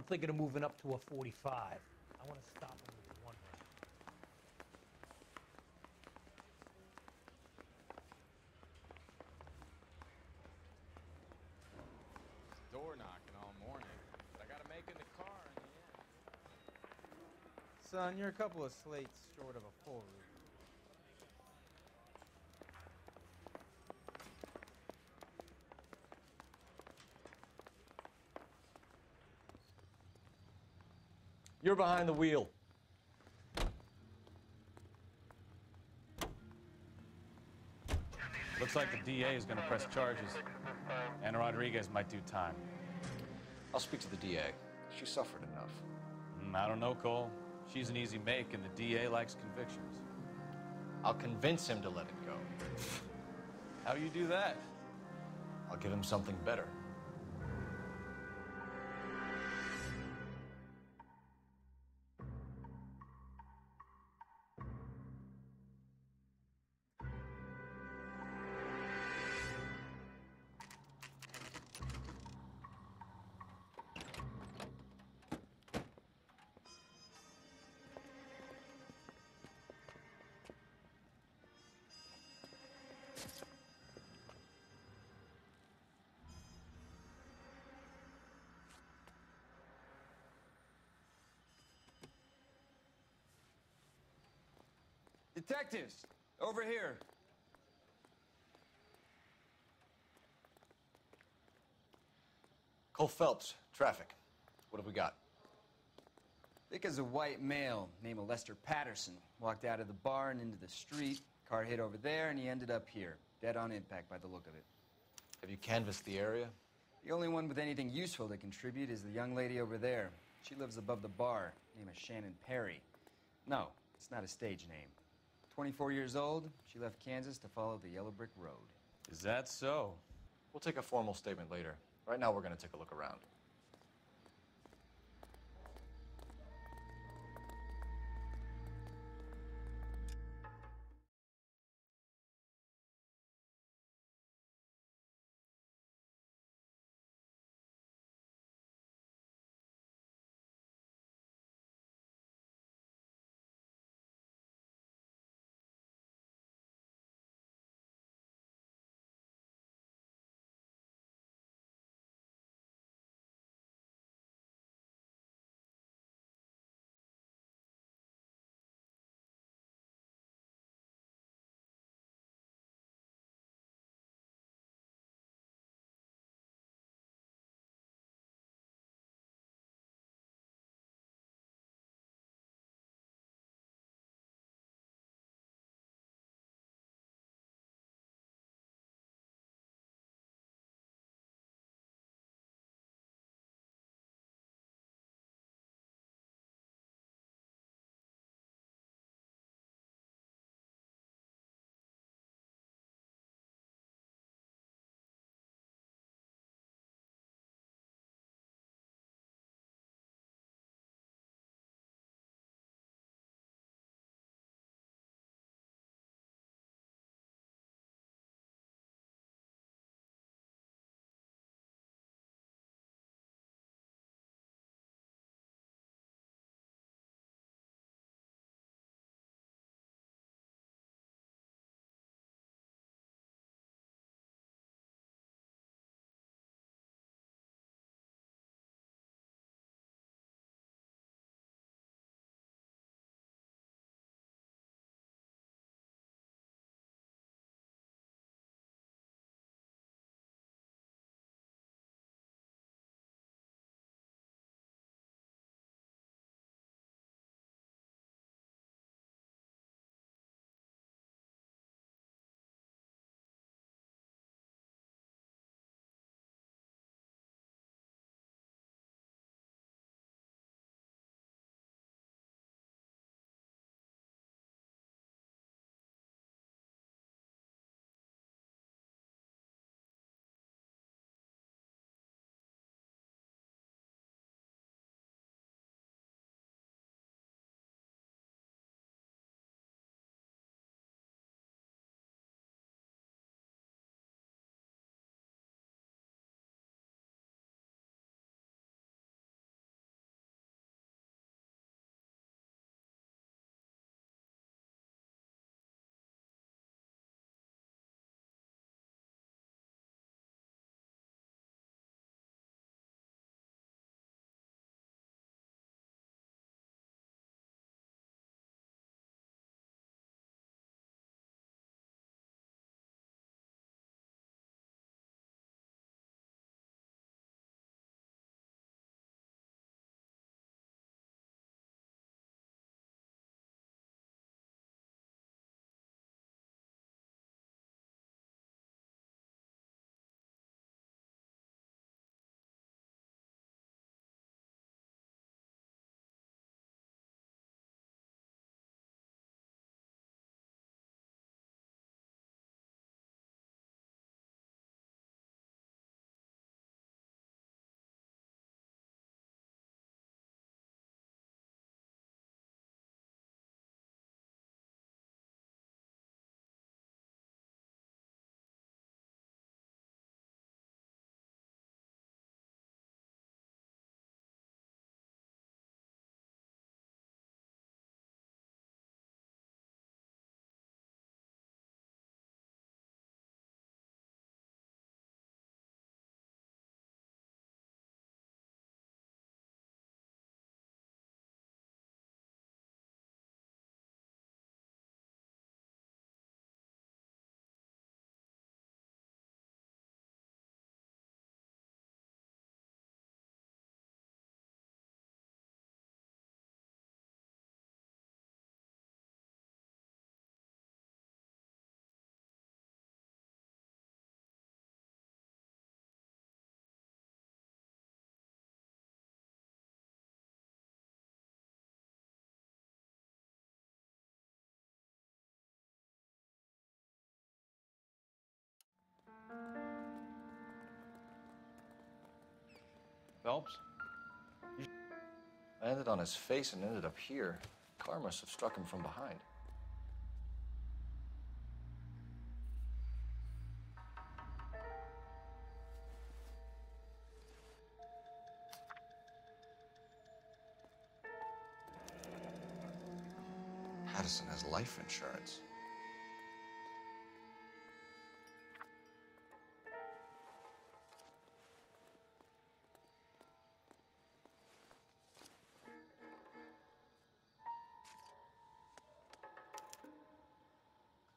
thinking of moving up to a 45. I want to stop him with one round. Door knocking all morning, but I gotta make it in the car in the end. Son, you're a couple of slates short of a full roof. You're behind the wheel. Looks like the DA is going to press charges, and Rodriguez might do time. I'll speak to the DA. She suffered enough. I don't know, Cole. She's an easy make, and the DA likes convictions. I'll convince him to let it go. How you do that? I'll give him something better. Detectives, over here. Cole Phelps, traffic. What have we got? Thick as a white male named Lester Patterson walked out of the bar and into the street. Car hit over there, and he ended up here, dead on impact by the look of it. Have you canvassed the area? The only one with anything useful to contribute is the young lady over there. She lives above the bar. Name is Shannon Perry. No, it's not a stage name. 24 years old, she left Kansas to follow the Yellow Brick Road. Is that so? We'll take a formal statement later. Right now, we're going to take a look around. Phelps? I landed on his face and ended up here. Car must have struck him from behind. Addison has life insurance.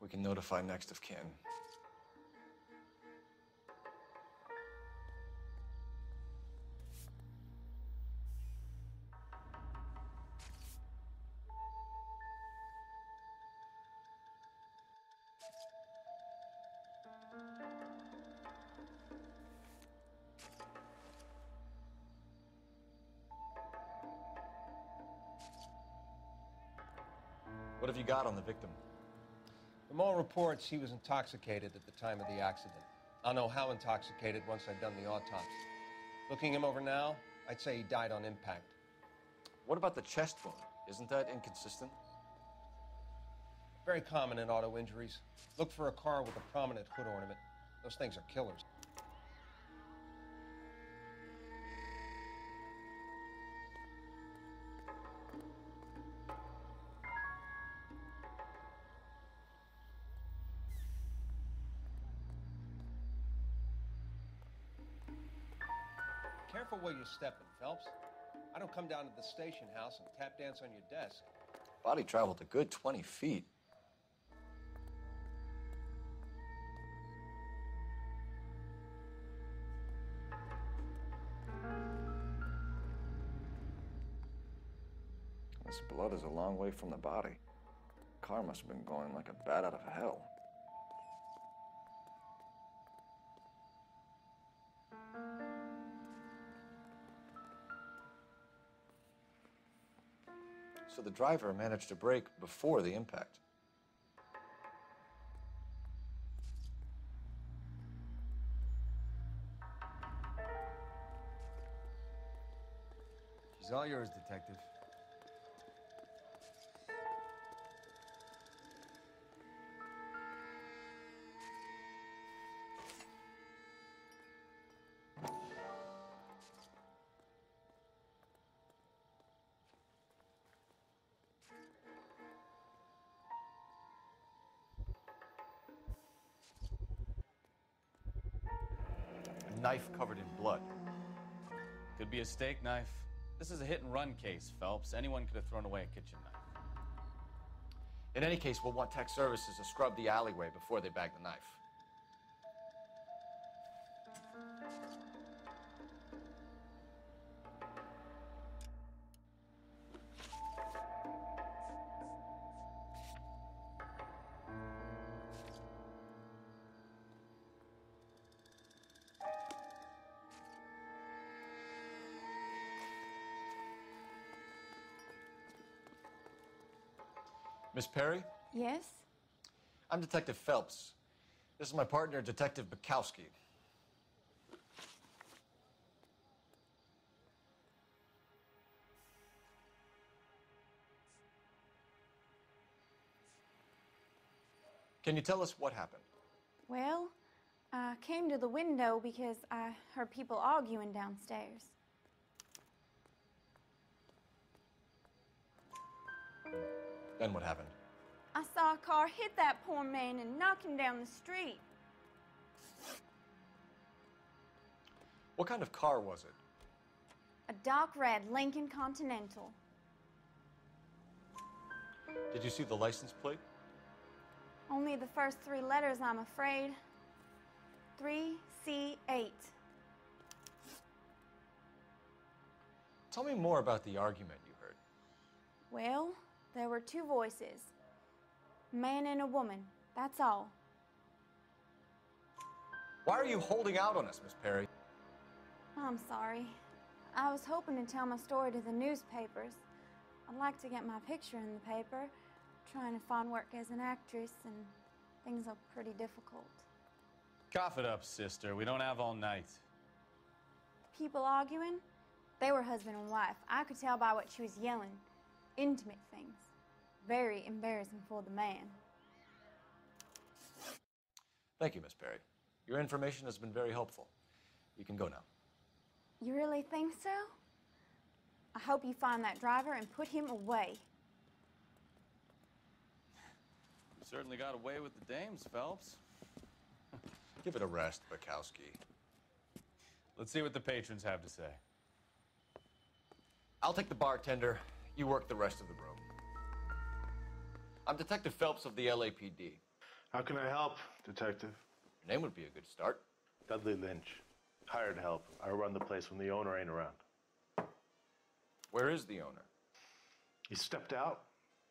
We can notify next of kin. What have you got on the victim? From all reports, he was intoxicated at the time of the accident. I'll know how intoxicated once I've done the autopsy. Looking him over now, I'd say he died on impact. What about the chest wound? Isn't that inconsistent? Very common in auto injuries. Look for a car with a prominent hood ornament. Those things are killers. Careful where you're stepping, Phelps. I don't come down to the station house and tap dance on your desk. Body traveled a good 20 feet. This blood is a long way from the body. Car must have been going like a bat out of hell. So the driver managed to brake before the impact. She's all yours, Detective. A knife covered in blood. Could be a steak knife. This is a hit-and-run case, Phelps. Anyone could have thrown away a kitchen knife. In any case, we'll want tech services to scrub the alleyway before they bag the knife. Miss Perry? Yes? I'm Detective Phelps. This is my partner, Detective Bukowski. Can you tell us what happened? Well, I came to the window because I heard people arguing downstairs. Then what happened? I saw a car hit that poor man and knock him down the street. What kind of car was it? A dark red Lincoln Continental. Did you see the license plate? Only the first three letters, I'm afraid. 3C8. Tell me more about the argument you heard. Well, there were two voices. A man and a woman, that's all. Why are you holding out on us, Miss Perry? I'm sorry. I was hoping to tell my story to the newspapers. I'd like to get my picture in the paper. Trying to find work as an actress, and things are pretty difficult. Cough it up, sister. We don't have all night. People arguing? They were husband and wife. I could tell by what she was yelling. Intimate things. Very embarrassing for the man. Thank you, Miss Perry. Your information has been very helpful. You can go now. You really think so? I hope you find that driver and put him away. You certainly got away with the dames, Phelps. Give it a rest, Bukowski. Let's see what the patrons have to say. I'll take the bartender. You work the rest of the room. I'm Detective Phelps of the LAPD. How can I help, Detective? Your name would be a good start. Dudley Lynch. Hired help. I run the place when the owner ain't around. Where is the owner? He stepped out.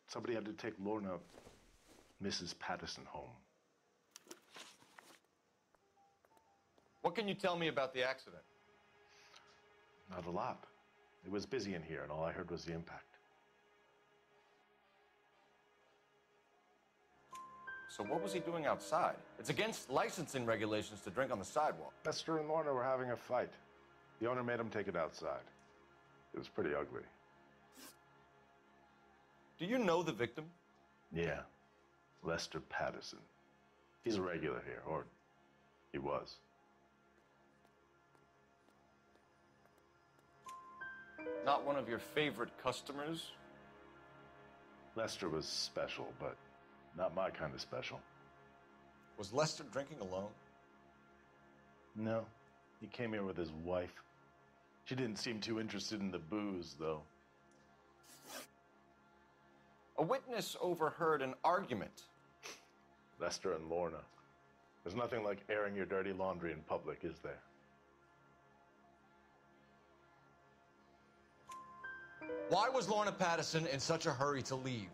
Somebody had to take Lorna, Mrs. Patterson, home. What can you tell me about the accident? Not a lot. It was busy in here, and all I heard was the impact. So what was he doing outside? It's against licensing regulations to drink on the sidewalk. Lester and Lorna were having a fight. The owner made him take it outside. It was pretty ugly. Do you know the victim? Yeah. Lester Patterson. He's a regular here, or he was. Not one of your favorite customers? Lester was special, but not my kind of special. Was Lester drinking alone? No. He came here with his wife. She didn't seem too interested in the booze, though. A witness overheard an argument. Lester and Lorna. There's nothing like airing your dirty laundry in public, is there? Why was Lorna Patterson in such a hurry to leave?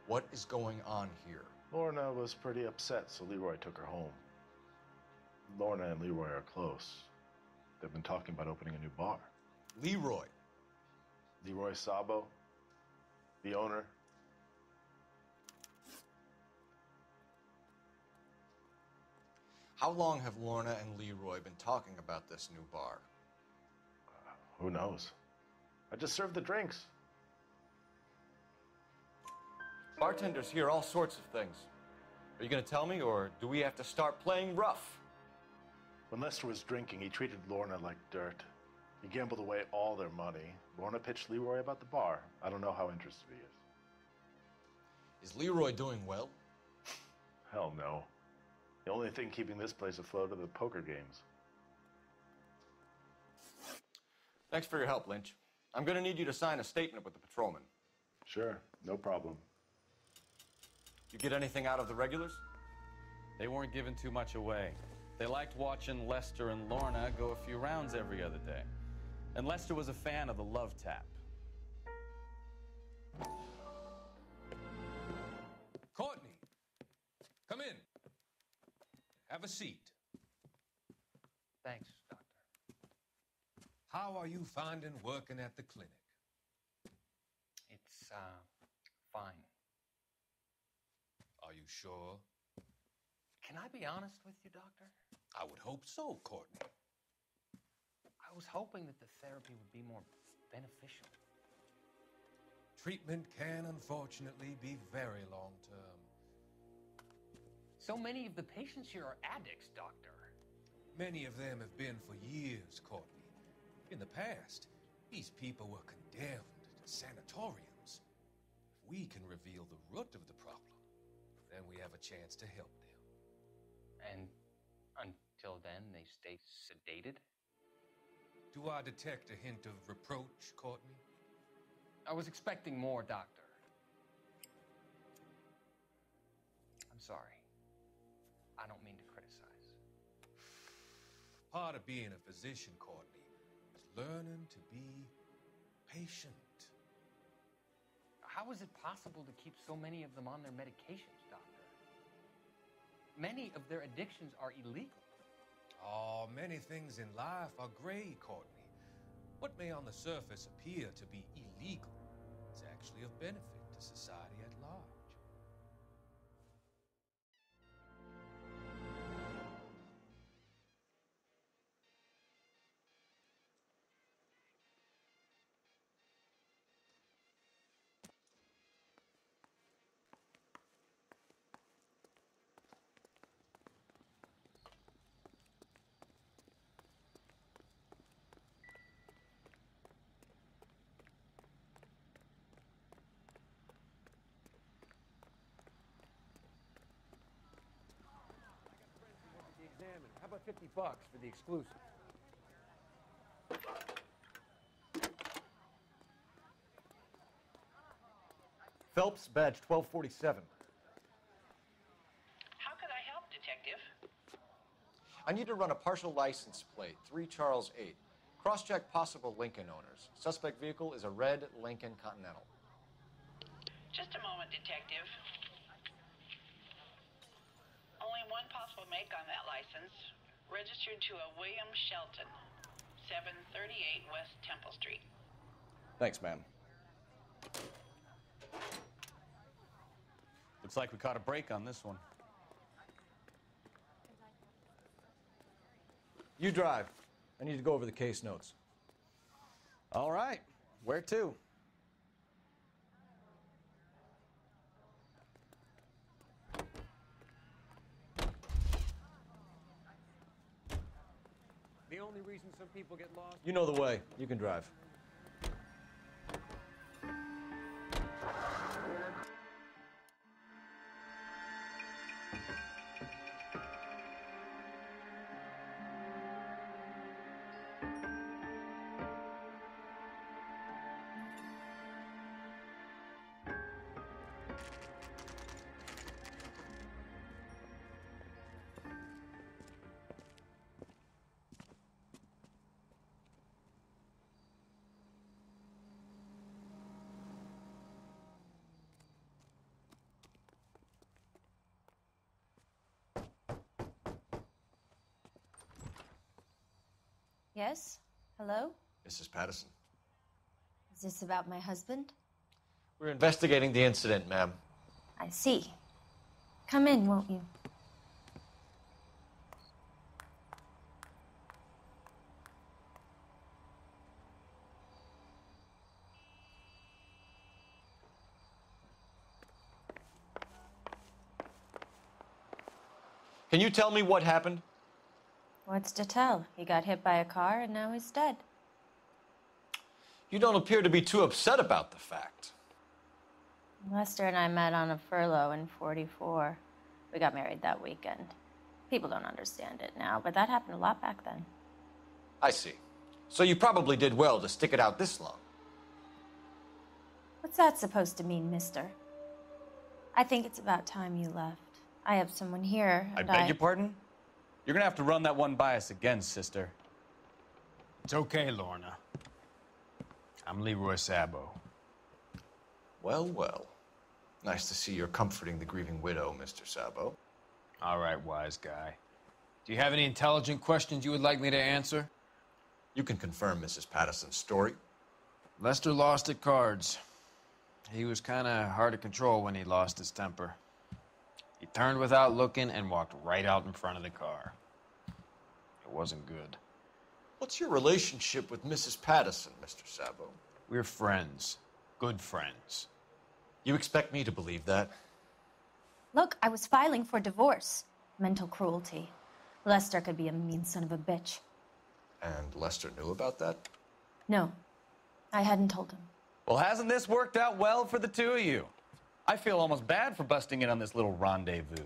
What is going on here? Lorna was pretty upset, so Leroy took her home. Lorna and Leroy are close. They've been talking about opening a new bar. Leroy? Leroy Sabo, the owner. How long have Lorna and Leroy been talking about this new bar? Who knows? I just served the drinks. Bartenders hear all sorts of things. Are you going to tell me, or do we have to start playing rough? When Lester was drinking, he treated Lorna like dirt. He gambled away all their money. Lorna pitched Leroy about the bar. I don't know how interested he is. Is Leroy doing well? Hell no. The only thing keeping this place afloat are the poker games. Thanks for your help, Lynch. I'm going to need you to sign a statement with the patrolman. Sure, no problem. You get anything out of the regulars? They weren't giving too much away. They liked watching Lester and Lorna go a few rounds every other day. And Lester was a fan of the love tap. Courtney, come in. Have a seat. Thanks, Doctor. How are you finding working at the clinic? It's, fine. Are you sure? Can I be honest with you, Doctor? I would hope so, Courtney. I was hoping that the therapy would be more beneficial. Treatment can unfortunately be very long-term. So many of the patients here are addicts, Doctor. Many of them have been for years, Courtney. In the past, these people were condemned to sanatoriums. If we can reveal the root of the problem, then we have a chance to help them. And until then, they stay sedated? Do I detect a hint of reproach, Courtney? I was expecting more, Doctor. I'm sorry. I don't mean to criticize. Part of being a physician, Courtney, is learning to be patient. How is it possible to keep so many of them on their medications, Doctor? Many of their addictions are illegal. Oh, many things in life are gray, Courtney. What may on the surface appear to be illegal is actually of benefit to society at large. about $50 for the exclusive? Phelps, badge 1247. How could I help, Detective? I need to run a partial license plate, 3 Charles 8. Cross-check possible Lincoln owners. Suspect vehicle is a red Lincoln Continental. Just a moment, Detective. Only one possible make on that license. Registered to a William Shelton, 738 West Temple Street. Thanks, ma'am. Looks like we caught a break on this one. You drive. I need to go over the case notes. All right. Where to? The only reason some people get lost... You know the way. You can drive. Yes? Hello? Mrs. Patterson. Is this about my husband? We're investigating the incident, ma'am. I see. Come in, won't you? Can you tell me what happened? What's to tell? He got hit by a car and now he's dead. You don't appear to be too upset about the fact. Lester and I met on a furlough in '44. We got married that weekend. People don't understand it now, but that happened a lot back then. I see. So you probably did well to stick it out this long. What's that supposed to mean, mister? I think it's about time you left. I have someone here, I and beg your pardon? You're gonna have to run that one by us again, sister. It's okay, Lorna. I'm Leroy Sabo. Well, well. Nice to see you're comforting the grieving widow, Mr. Sabo. All right, wise guy. Do you have any intelligent questions you would like me to answer? You can confirm Mrs. Patterson's story. Lester lost at cards. He was kind of hard to control when he lost his temper. He turned without looking and walked right out in front of the car. It wasn't good. What's your relationship with Mrs. Patterson, Mr. Sabo? We're friends. Good friends. You expect me to believe that? Look, I was filing for divorce. Mental cruelty. Lester could be a mean son of a bitch. And Lester knew about that? No, I hadn't told him. Well, hasn't this worked out well for the two of you? I feel almost bad for busting in on this little rendezvous.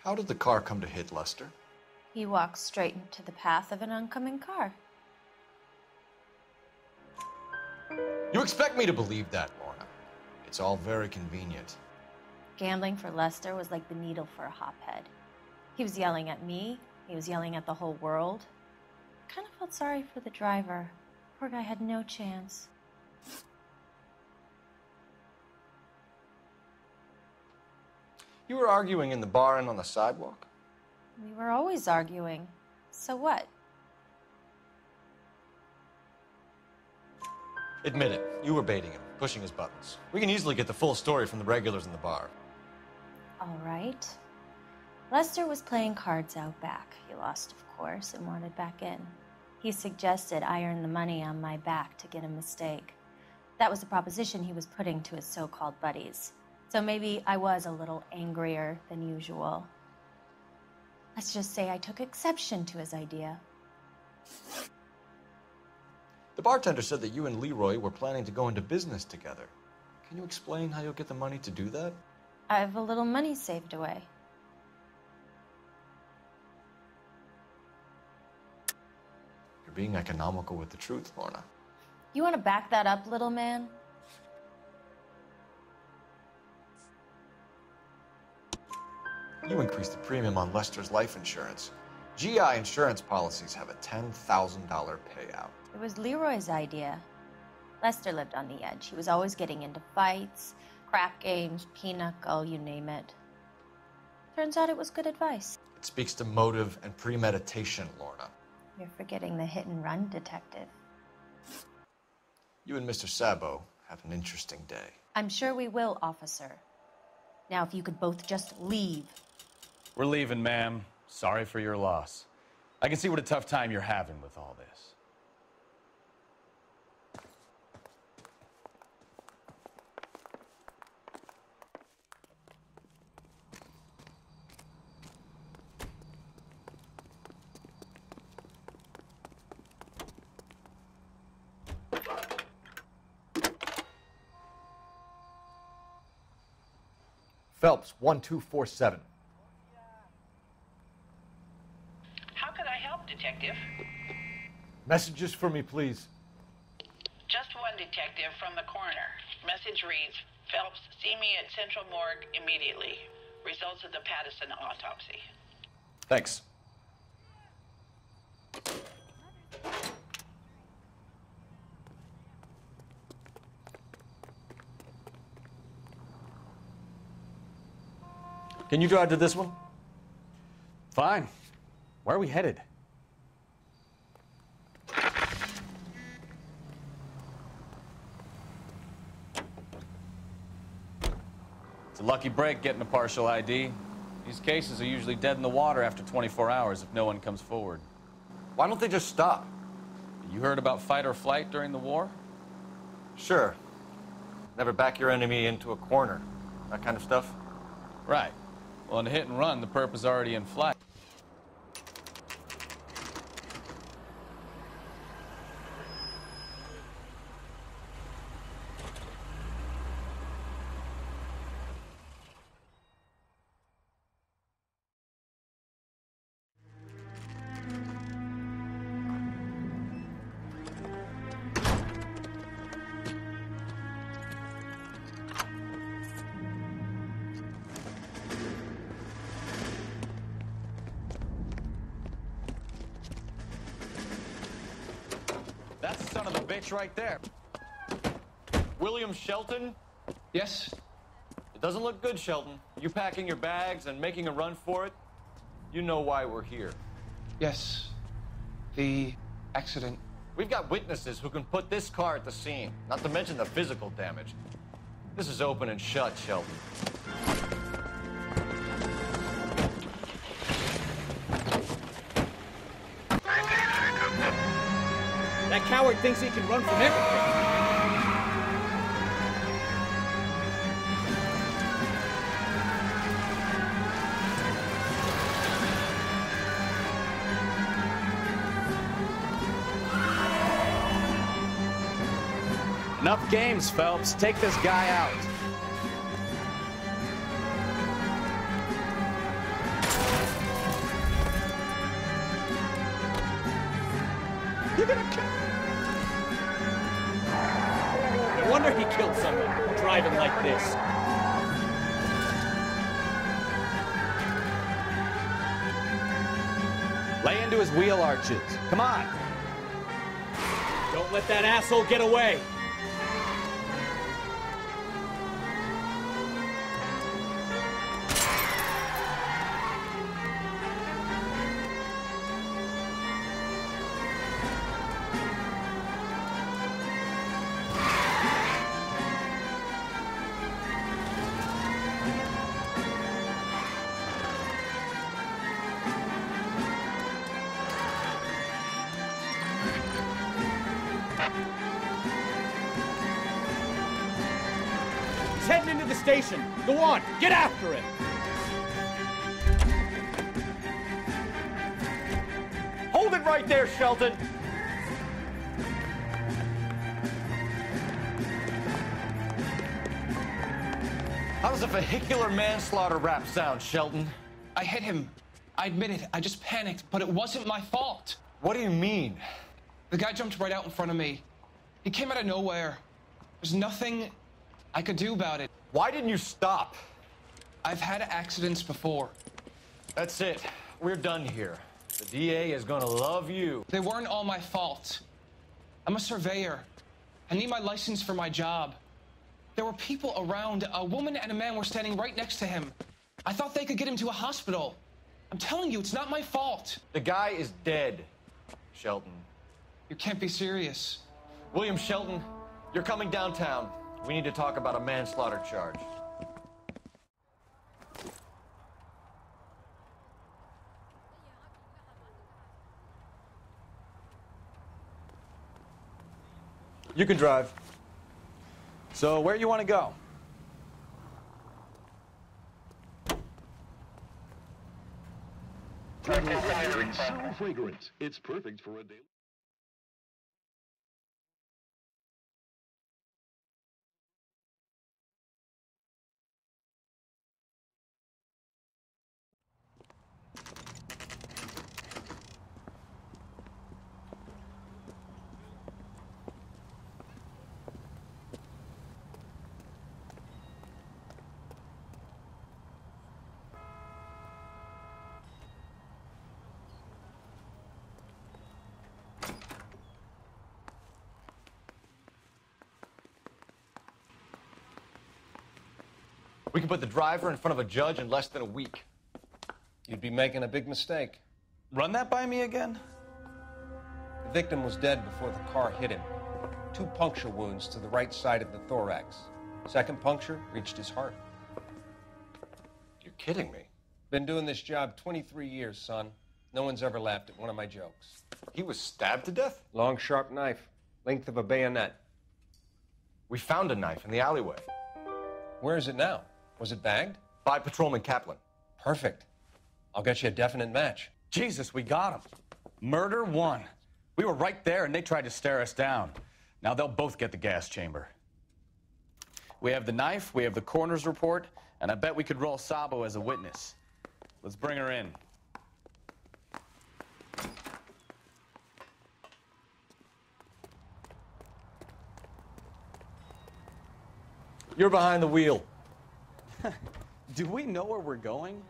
How did the car come to hit Lester? He walked straight into the path of an oncoming car. You expect me to believe that, Lorna? It's all very convenient. Gambling for Lester was like the needle for a hophead. He was yelling at me. He was yelling at the whole world. I kind of felt sorry for the driver. Poor guy had no chance. You were arguing in the bar and on the sidewalk? We were always arguing. So what? Admit it, you were baiting him, pushing his buttons. We can easily get the full story from the regulars in the bar. All right. Lester was playing cards out back. He lost, of course, and wanted back in. He suggested I earn the money on my back to get a mistake. That was the proposition he was putting to his so-called buddies. So maybe I was a little angrier than usual. Let's just say I took exception to his idea. The bartender said that you and Leroy were planning to go into business together. Can you explain how you'll get the money to do that? I have a little money saved away. You're being economical with the truth, Lorna. You want to back that up, little man? You increased the premium on Lester's life insurance. GI insurance policies have a $10,000 payout. It was Leroy's idea. Lester lived on the edge. He was always getting into fights, crack games, pinochle, you name it. Turns out it was good advice. It speaks to motive and premeditation, Lorna. You're forgetting the hit-and-run detective. You and Mr. Sabo have an interesting day. I'm sure we will, officer. Now, if you could both just leave. We're leaving, ma'am. Sorry for your loss. I can see what a tough time you're having with all this. Phelps, 1247. How could I help, Detective? Messages for me, please. Just one detective from the coroner. Message reads, Phelps, see me at Central Morgue immediately. Results of the Pattison autopsy. Thanks. Can you drive to this one? Fine. Where are we headed? It's a lucky break getting a partial ID. These cases are usually dead in the water after 24 hours if no one comes forward. Why don't they just stop? You heard about fight or flight during the war? Sure. Never back your enemy into a corner. That kind of stuff? Right. Well, in a hit and run, the perp is already in flight. That's the son of a bitch right there. William Shelton? Yes? It doesn't look good, Shelton. You packing your bags and making a run for it? You know why we're here. Yes. The accident. We've got witnesses who can put this car at the scene, not to mention the physical damage. This is open and shut, Shelton. That coward thinks he can run from everything. Enough games, Phelps. Take this guy out. You're gonna kill. No wonder he killed someone driving like this. Lay into his wheel arches. Come on. Don't let that asshole get away. Heading into the station. Go on, get after him. Hold it right there, Shelton. How does a vehicular manslaughter rap sound, Shelton? I hit him. I admit it. I just panicked, but it wasn't my fault. What do you mean? The guy jumped right out in front of me. He came out of nowhere. There's nothing I could do about it. Why didn't you stop? I've had accidents before. That's it. We're done here. The DA is gonna love you. They weren't all my fault. I'm a surveyor. I need my license for my job. There were people around. A woman and a man were standing right next to him. I thought they could get him to a hospital. I'm telling you, it's not my fault. The guy is dead, Shelton. You can't be serious. William Shelton, you're coming downtown. We need to talk about a manslaughter charge. You can drive. So, where you want to go? It's so fragrant. It's perfect for a day. We can put the driver in front of a judge in less than a week. You'd be making a big mistake. Run that by me again? The victim was dead before the car hit him. 2 puncture wounds to the right side of the thorax. Second puncture reached his heart. You're kidding me. Been doing this job 23 years, son. No one's ever laughed at one of my jokes. He was stabbed to death? Long, sharp knife. Length of a bayonet. We found a knife in the alleyway. Where is it now? Was it bagged? By Patrolman Kaplan. Perfect. I'll get you a definite match. Jesus, we got him. Murder 1. We were right there and they tried to stare us down. Now they'll both get the gas chamber. We have the knife, we have the coroner's report, and I bet we could roll Sabo as a witness. Let's bring her in. You're behind the wheel. Do we know where we're going?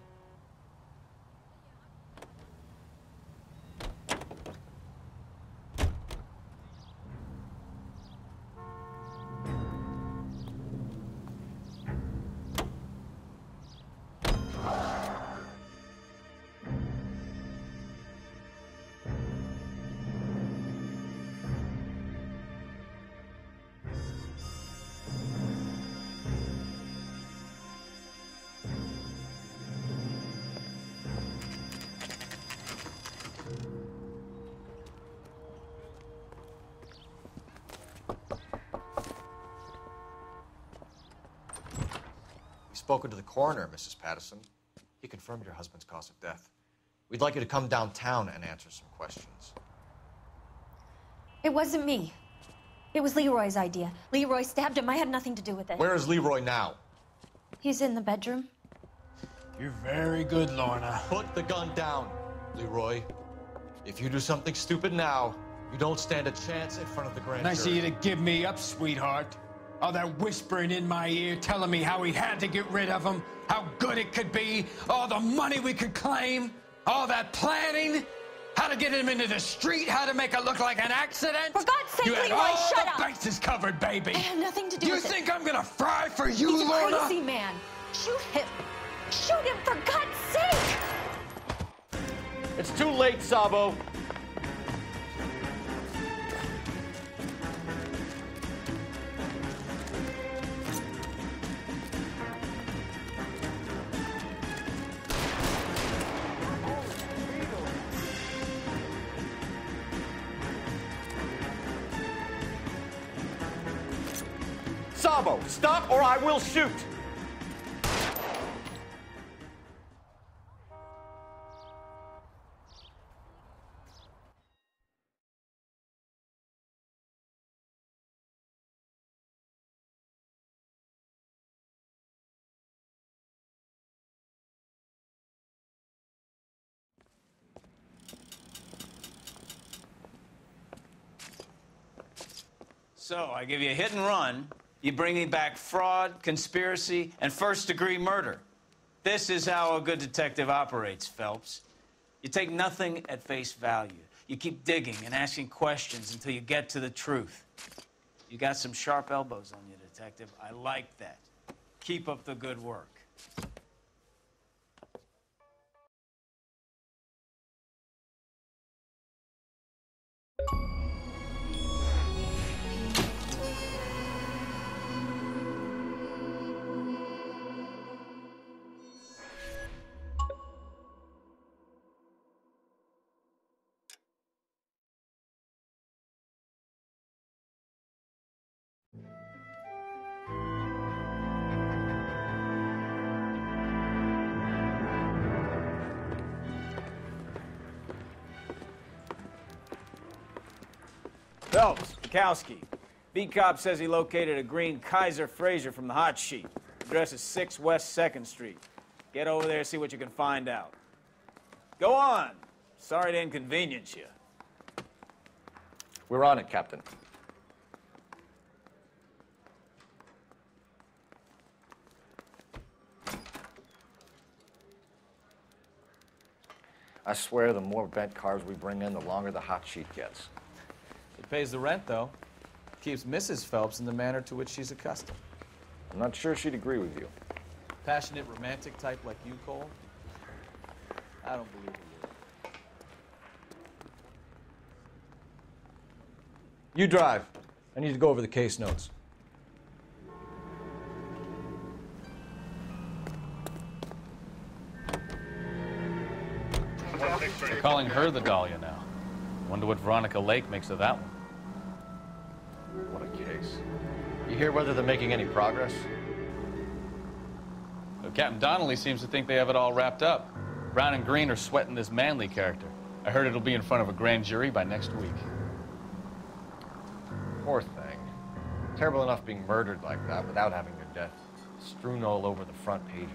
Spoken to the coroner, Mrs. Patterson. He confirmed your husband's cause of death. We'd like you to come downtown and answer some questions. It wasn't me. It was Leroy's idea. Leroy stabbed him. I had nothing to do with it. Where is Leroy now? He's in the bedroom. You're very good, Lorna. Put the gun down, Leroy. If you do something stupid now, you don't stand a chance in front of the grand Nice of jury. you to give me up, sweetheart. All that whispering in my ear, telling me how we had to get rid of him, how good it could be, all the money we could claim, all that planning, how to get him into the street, how to make it look like an accident. For God's sake, you had Leroy, all shut the up. bases covered, baby. I had nothing to do You with it. think I'm gonna fry for you, He's Lorna? a crazy man. Shoot him. Shoot him, for God's sake. It's too late, Sabo. Sabo, stop or I will shoot! So, I give you a hit and run. You bring me back fraud, conspiracy, and first-degree murder. This is how a good detective operates, Phelps. You take nothing at face value. You keep digging and asking questions until you get to the truth. You got some sharp elbows on you, detective. I like that. Keep up the good work. Phelps, Bukowski. B-Cop says he located a green Kaiser Fraser from the hot sheet. Address is 6 West 2nd Street. Get over there and see what you can find out. Go on. Sorry to inconvenience you. We're on it, Captain. I swear the more bent cars we bring in, the longer the hot sheet gets. It pays the rent, though. Keeps Mrs. Phelps in the manner to which she's accustomed. I'm not sure she'd agree with you. Passionate, romantic type like you, Cole? I don't believe it. You drive. I need to go over the case notes. They're calling her the Dahlia now. Wonder what Veronica Lake makes of that one. What a case. You hear whether they're making any progress? Well, Captain Donnelly seems to think they have it all wrapped up. Brown and Green are sweating this Manley character. I heard it'll be in front of a grand jury by next week. Poor thing. Terrible enough being murdered like that without having their death strewn all over the front pages.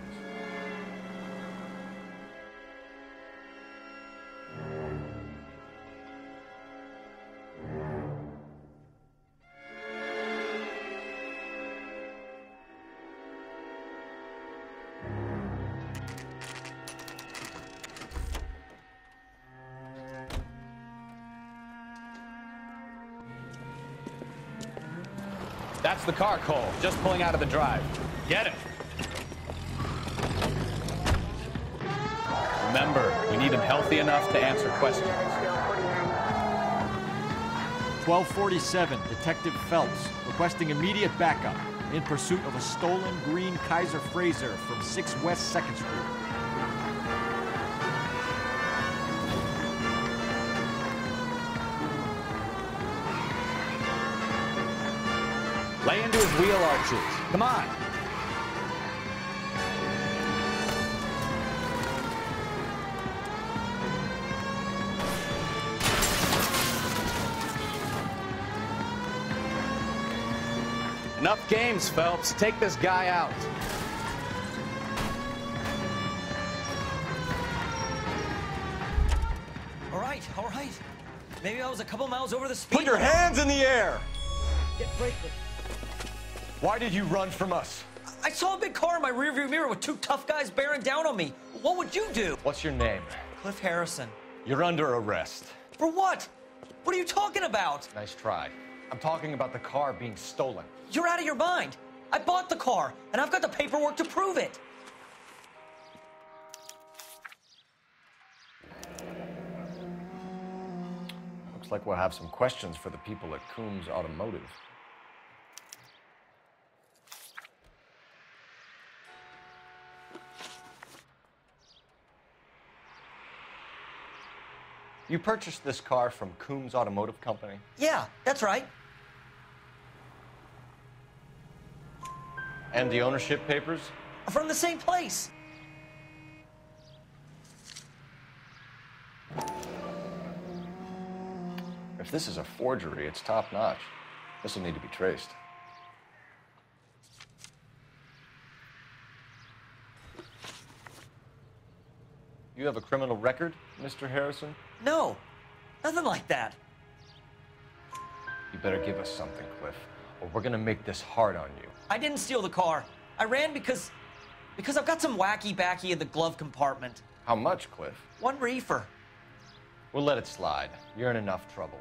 That's the car, Cole. Just pulling out of the drive. Get it. Remember, we need him healthy enough to answer questions. 1247, Detective Phelps, requesting immediate backup in pursuit of a stolen green Kaiser Fraser from 6 West 2nd Street. Lay into his wheel arches. Come on. Enough games, Phelps. Take this guy out. All right. Maybe I was a couple miles over the speed. Put your hands in the air! Get bracelet. Why did you run from us? I saw a big car in my rearview mirror with 2 tough guys bearing down on me. What would you do? What's your name? Cliff Harrison. You're under arrest. For what? What are you talking about? Nice try. I'm talking about the car being stolen. You're out of your mind. I bought the car, and I've got the paperwork to prove it. Looks like we'll have some questions for the people at Coombs Automotive. You purchased this car from Coombs Automotive Company? Yeah, that's right. And the ownership papers? From the same place. If this is a forgery, it's top-notch. This will need to be traced. You have a criminal record, Mr. Harrison? No, nothing like that. You better give us something, Cliff, or we're gonna make this hard on you. I didn't steal the car. I ran because I've got some wacky backy in the glove compartment. How much, Cliff? 1 reefer. We'll let it slide. You're in enough trouble.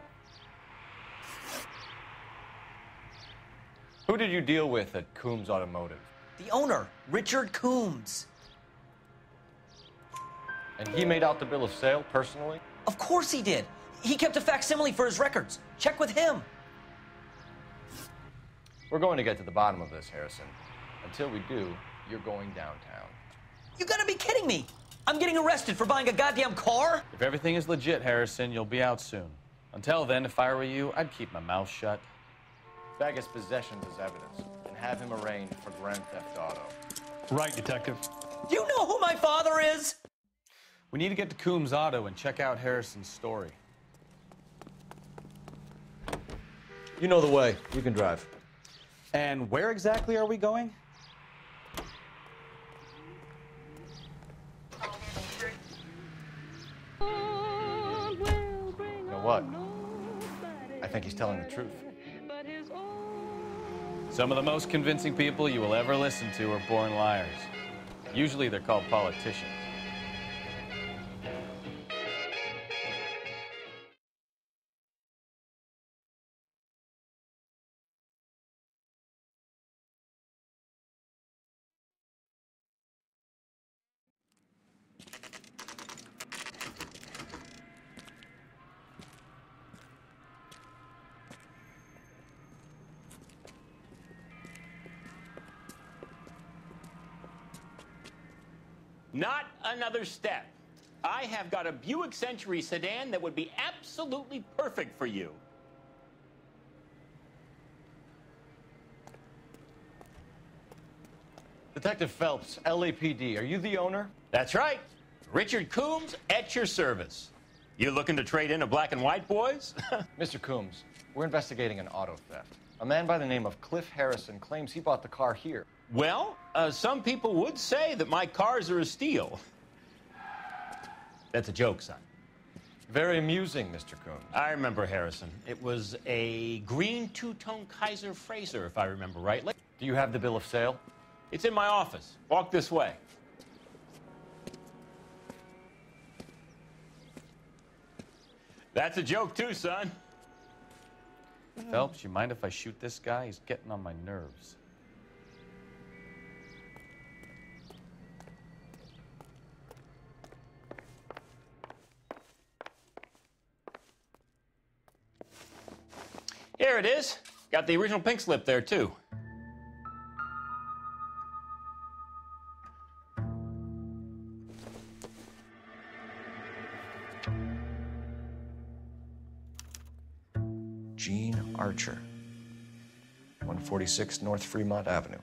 Who did you deal with at Coombs Automotive? The owner, Richard Coombs. And he made out the bill of sale personally? Of course he did. He kept a facsimile for his records. Check with him. We're going to get to the bottom of this, Harrison. Until we do, you're going downtown. You gotta be kidding me. I'm getting arrested for buying a goddamn car? If everything is legit, Harrison, you'll be out soon. Until then, if I were you, I'd keep my mouth shut. Bag his possessions as evidence and have him arraigned for Grand Theft Auto. Right, Detective. Do you know who my father is? We need to get to Coombs Auto and check out Harrison's story. You know the way. You can drive. And where exactly are we going? You know what? I think he's telling the truth. Some of the most convincing people you will ever listen to are born liars. Usually they're called politicians. Not another step. I have got a Buick Century sedan that would be absolutely perfect for you. Detective Phelps, LAPD, are you the owner? That's right. Richard Coombs at your service. You looking to trade in a black and white, boys? Mr. Coombs, we're investigating an auto theft. A man by the name of Cliff Harrison claims he bought the car here. Well, some people would say that my cars are a steal. That's a joke, son. Very amusing, Mr. Coombs. I remember Harrison. It was a green two-tone Kaiser Frazer, if I remember rightly. Do you have the bill of sale? It's in my office. Walk this way. That's a joke, too, son. Phelps, you mind if I shoot this guy? He's getting on my nerves. Here it is. Got the original pink slip there, too. Gene Archer, 146 North Fremont Avenue.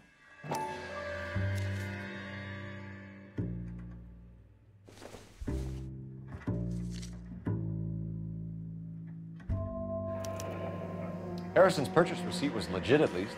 Harrison's purchase receipt was legit, at least.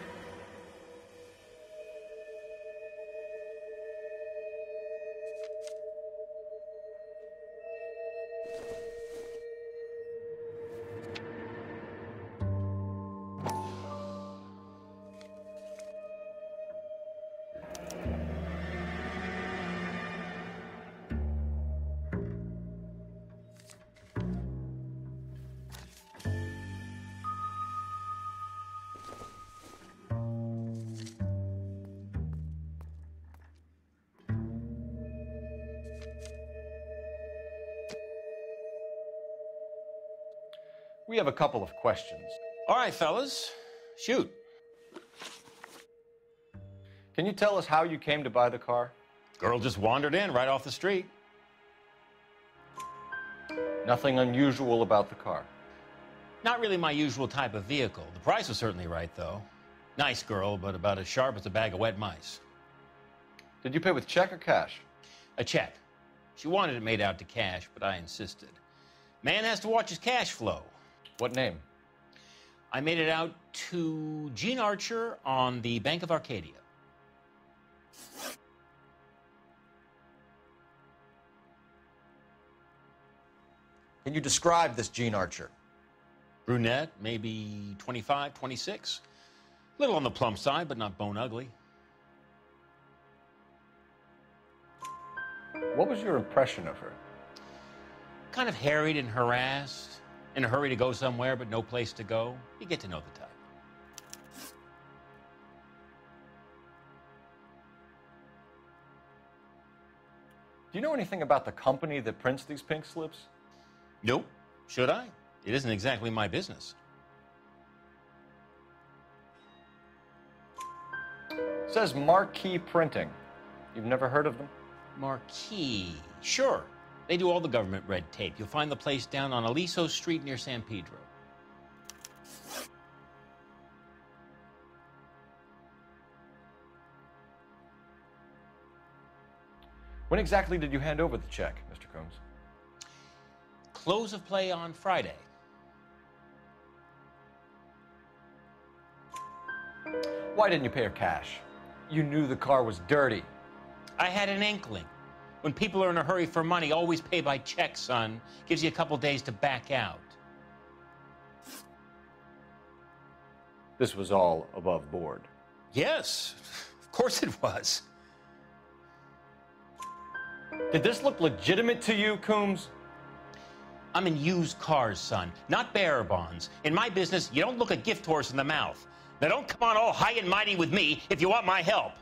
We have a couple of questions. All right, fellas. Shoot. Can you tell us how you came to buy the car? Girl just wandered in right off the street. Nothing unusual about the car. Not really my usual type of vehicle. The price was certainly right, though. Nice girl, but about as sharp as a bag of wet mice. Did you pay with check or cash? A check. She wanted it made out to cash, but I insisted. Man has to watch his cash flow. What name? I made it out to Gene Archer on the Bank of Arcadia. Can you describe this Gene Archer? Brunette, maybe 25, 26. Little on the plump side, but not bone ugly. What was your impression of her? Kind of harried and harassed, in a hurry to go somewhere, but no place to go. You get to know the type. Do you know anything about the company that prints these pink slips? Nope. Should I? It isn't exactly my business. It says Marquee Printing. You've never heard of them? Marquee. Sure. They do all the government red tape. You'll find the place down on Aliso Street near San Pedro. When exactly did you hand over the check, Mr. Combs? Close of play on Friday. Why didn't you pay her cash? You knew the car was dirty. I had an inkling. When people are in a hurry for money, always pay by check, son. Gives you a couple days to back out. This was all above board. Yes, of course it was. Did this look legitimate to you, Coombs? I'm in used cars, son, not bearer bonds. In my business, you don't look a gift horse in the mouth. Now don't come on all high and mighty with me if you want my help.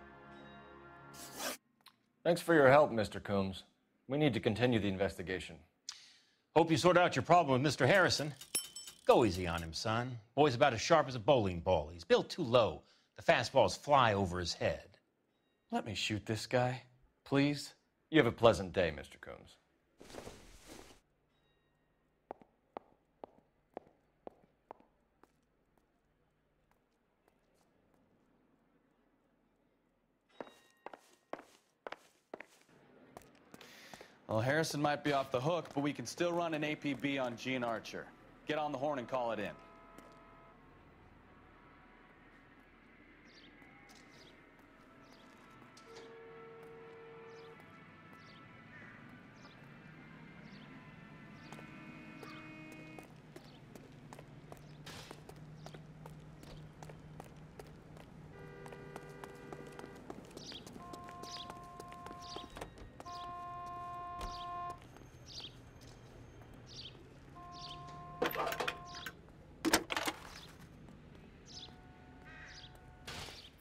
Thanks for your help, Mr. Coombs. We need to continue the investigation. Hope you sort out your problem with Mr. Harrison. Go easy on him, son. Boy's about as sharp as a bowling ball. He's built too low. The fastballs fly over his head. Let me shoot this guy, please. You have a pleasant day, Mr. Coombs. Well, Harrison might be off the hook, but we can still run an APB on Gene Archer. Get on the horn and call it in.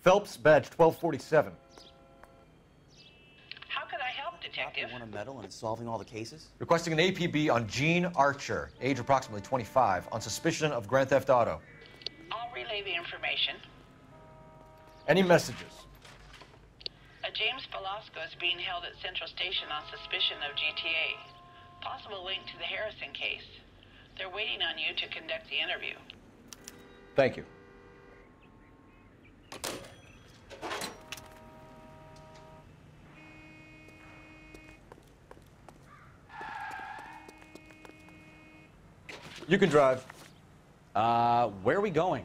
Phelps, badge 1247. How could I help, Detective? Want a medal in solving all the cases? Requesting an APB on Gene Archer, age approximately 25, on suspicion of Grand Theft Auto. I'll relay the information. Any messages? A James Velasco is being held at Central Station on suspicion of GTA. Possible link to the Harrison case. They're waiting on you to conduct the interview. Thank you. You can drive. Where are we going?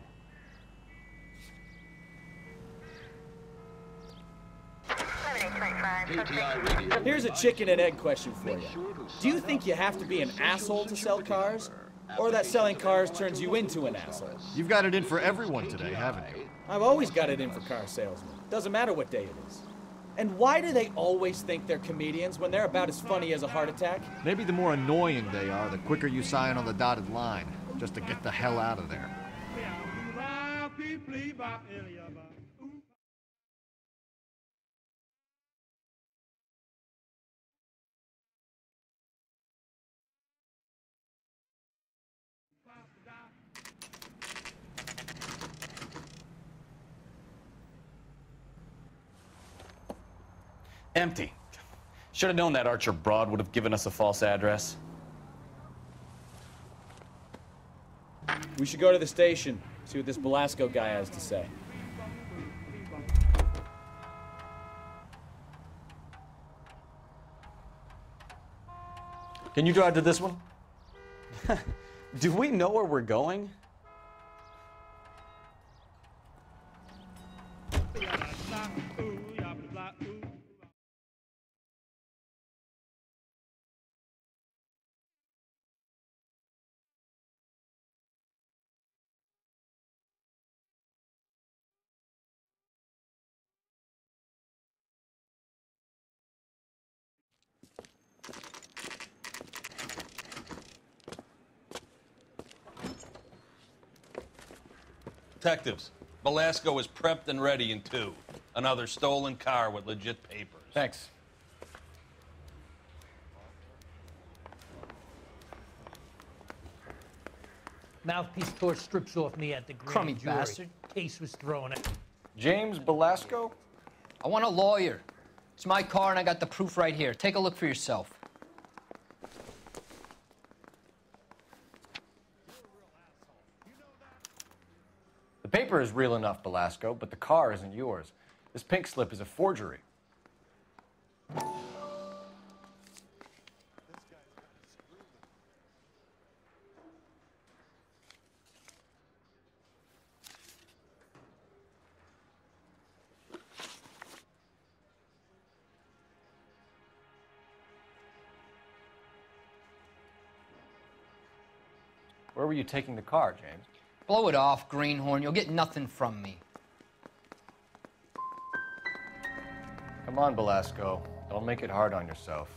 Here's a chicken and egg question for you. Do you think you have to be an asshole to sell cars? Or that selling cars turns you into an asshole? You've got it in for everyone today, haven't you? I've always got it in for car salesmen. Doesn't matter what day it is. And why do they always think they're comedians when they're about as funny as a heart attack? Maybe the more annoying they are, the quicker you sign on the dotted line, just to get the hell out of there. Empty. Should have known that Archer broad would have given us a false address. We should go to the station, see what this Velasco guy has to say. Can you drive to this one? Do we know where we're going? Detectives, Velasco is prepped and ready in 2. Another stolen car with legit papers. Thanks. Mouthpiece tore strips off me at the grand Crummy jury. bastard. Case was thrown at. James Velasco? I want a lawyer. It's my car and I got the proof right here. Take a look for yourself. The paper is real enough, Velasco, but the car isn't yours. This pink slip is a forgery. Where were you taking the car, James? Blow it off, greenhorn. You'll get nothing from me. Come on, Velasco. Don't make it hard on yourself.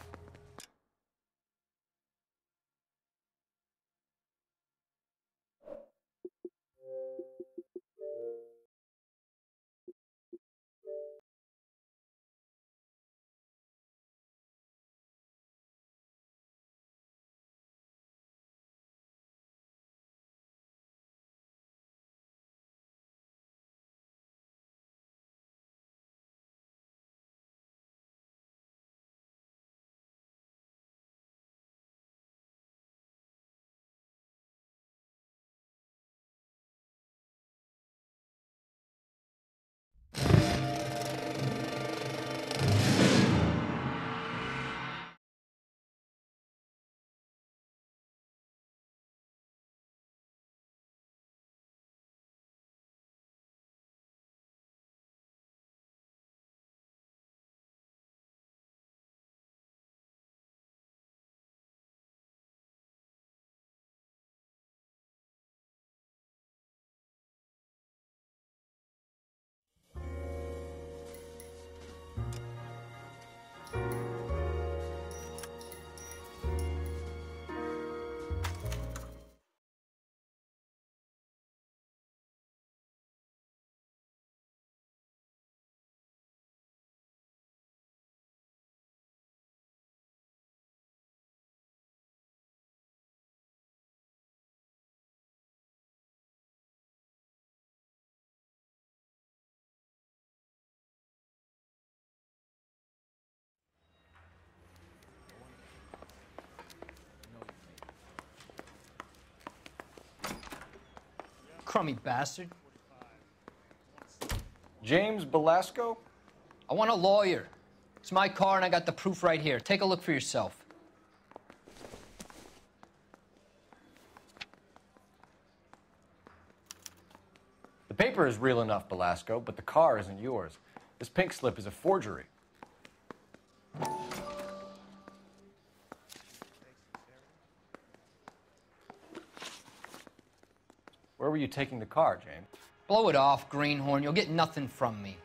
Crummy bastard. James Velasco? I want a lawyer. It's my car and I got the proof right here. Take a look for yourself. The paper is real enough, Velasco, but the car isn't yours. This pink slip is a forgery. Where were you taking the car, James? Blow it off, greenhorn. You'll get nothing from me.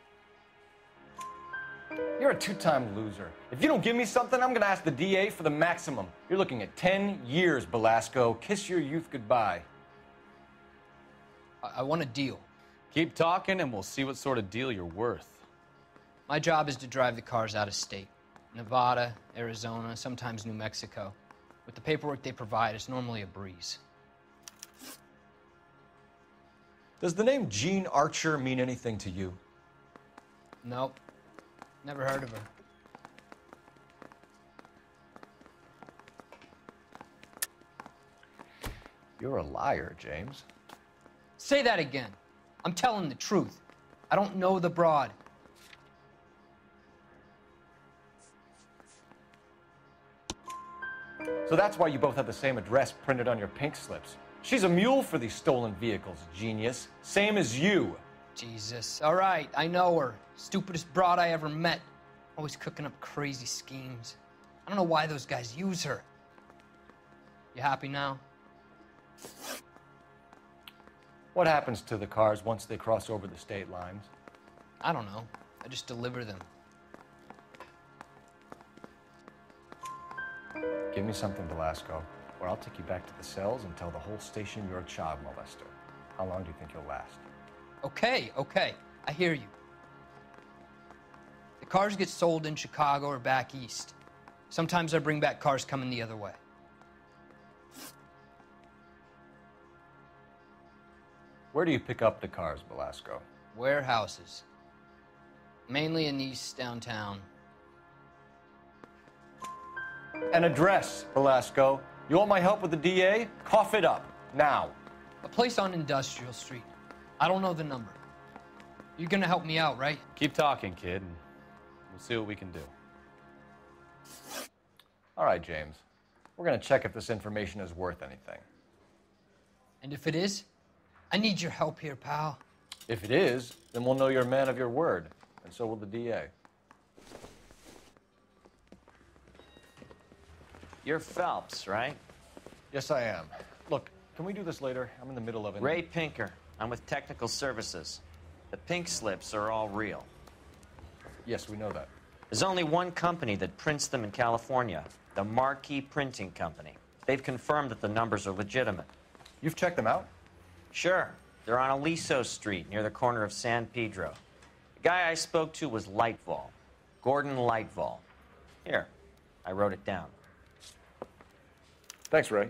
You're a 2-time loser. If you don't give me something, I'm gonna ask the DA for the maximum. You're looking at 10 years, Velasco. Kiss your youth goodbye. I want a deal. Keep talking and we'll see what sort of deal you're worth. My job is to drive the cars out of state. Nevada, Arizona, sometimes New Mexico. With the paperwork they provide, it's normally a breeze. Does the name Jean Archer mean anything to you? Nope. Never heard of her. You're a liar, James. Say that again. I'm telling the truth. I don't know the broad. So that's why you both have the same address printed on your pink slips. She's a mule for these stolen vehicles, genius. Same as you. Jesus. All right, I know her. Stupidest broad I ever met. Always cooking up crazy schemes. I don't know why those guys use her. You happy now? What happens to the cars once they cross over the state lines? I don't know. I just deliver them. Give me something, Velasco, or I'll take you back to the cells and tell the whole station you're a child molester. How long do you think you'll last? Okay, I hear you. The cars get sold in Chicago or back east. Sometimes I bring back cars coming the other way. Where do you pick up the cars, Belasco? Warehouses. Mainly in East downtown. An address, Belasco. You want my help with the DA? Cough it up, now. A place on Industrial Street. I don't know the number. You're gonna help me out, right? Keep talking, kid, and we'll see what we can do. All right, James. We're gonna check if this information is worth anything. And if it is, I need your help here, pal. If it is, then we'll know you're a man of your word, and so will the DA. You're Phelps, right? Yes, I am. Look, can we do this later? I'm in the middle of it. Ray Pinker. I'm with Technical Services. The pink slips are all real. Yes, we know that. There's only one company that prints them in California, the Marquee Printing Company. They've confirmed that the numbers are legitimate. You've checked them out? Sure. They're on Aliso Street, near the corner of San Pedro. The guy I spoke to was Lightval. Gordon Lightval. Here, I wrote it down. Thanks, Ray.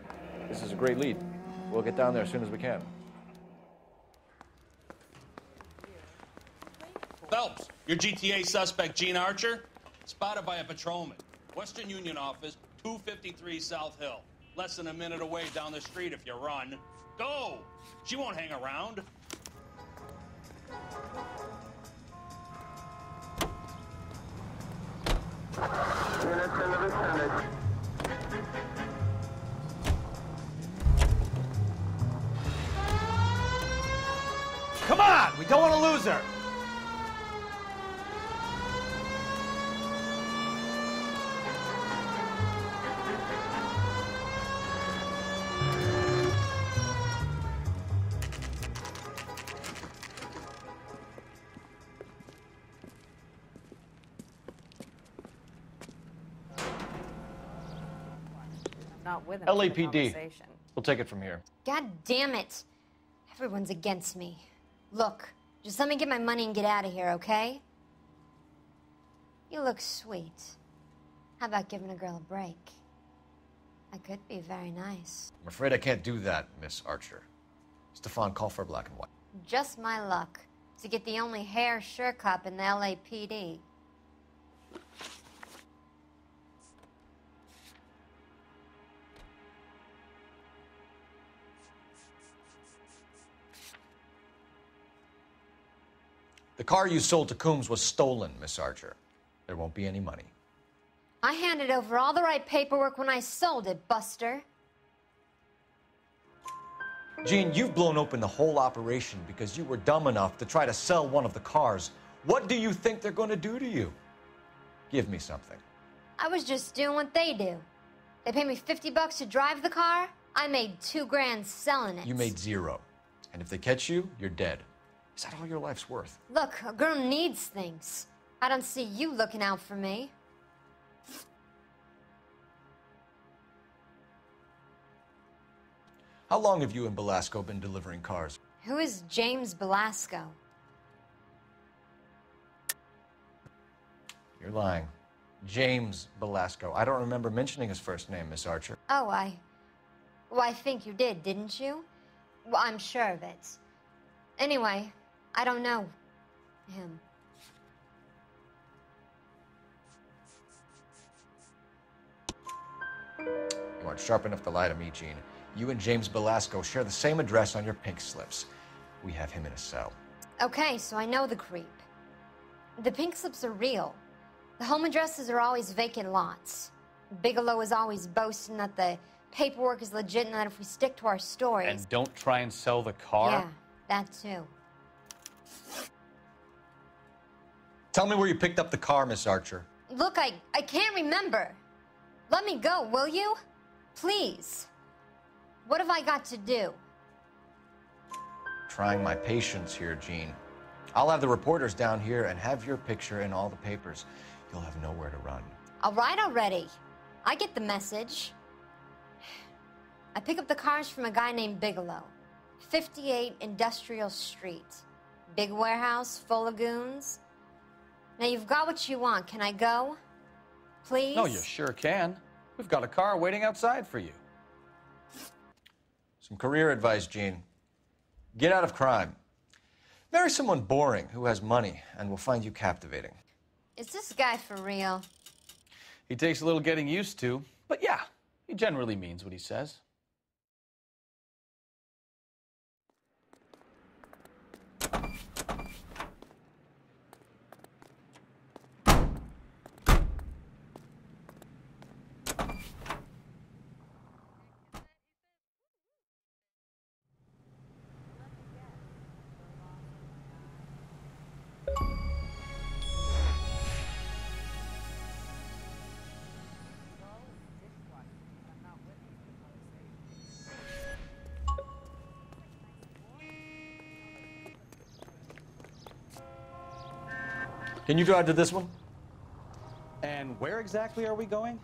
This is a great lead. We'll get down there as soon as we can. Phelps, your GTA suspect, Gene Archer, spotted by a patrolman. Western Union office, 253 South Hill. Less than a minute away down the street if you run. Go! She won't hang around. Units in the vicinity. Come on! We don't want to lose her! Not with him. LAPD. We'll take it from here. God damn it. Everyone's against me. Look, just let me get my money and get out of here, okay? You look sweet. How about giving a girl a break? I could be very nice. I'm afraid I can't do that, Miss Archer. Stefan, call for black and white. Just my luck to get the only hair sure cop in the LAPD. The car you sold to Coombs was stolen, Miss Archer. There won't be any money. I handed over all the right paperwork when I sold it, Buster. Gene, you've blown open the whole operation because you were dumb enough to try to sell one of the cars. What do you think they're going to do to you? Give me something. I was just doing what they do. They paid me $50 to drive the car. I made $2 grand selling it. You made $0. And if they catch you, you're dead. Is that all your life's worth? Look, a girl needs things. I don't see you looking out for me. How long have you and Belasco been delivering cars? Who is James Belasco? You're lying. James Belasco. I don't remember mentioning his first name, Miss Archer. Oh, well, I think you did, didn't you? Well, I'm sure of it. Anyway, I don't know him. You aren't sharp enough to lie to me, Gene. You and James Belasco share the same address on your pink slips. We have him in a cell. Okay, so I know the creep. The pink slips are real. The home addresses are always vacant lots. Bigelow is always boasting that the paperwork is legit and that if we stick to our stories... And don't try and sell the car? Yeah, that too. Tell me where you picked up the car, Miss Archer. Look, I can't remember. Let me go, will you? Please. What have I got to do? Trying my patience here, Gene. I'll have the reporters down here and have your picture in all the papers. You'll have nowhere to run. All right already. I get the message. I pick up the cars from a guy named Bigelow. 58 Industrial Street. Big warehouse full of goons. Now you've got what you want. Can I go? Please? No, you sure can. We've got a car waiting outside for you. Some career advice, Gene. Get out of crime. Marry someone boring who has money and will find you captivating. Is this guy for real? He takes a little getting used to, but yeah, he generally means what he says. Can you drive to this one? And where exactly are we going?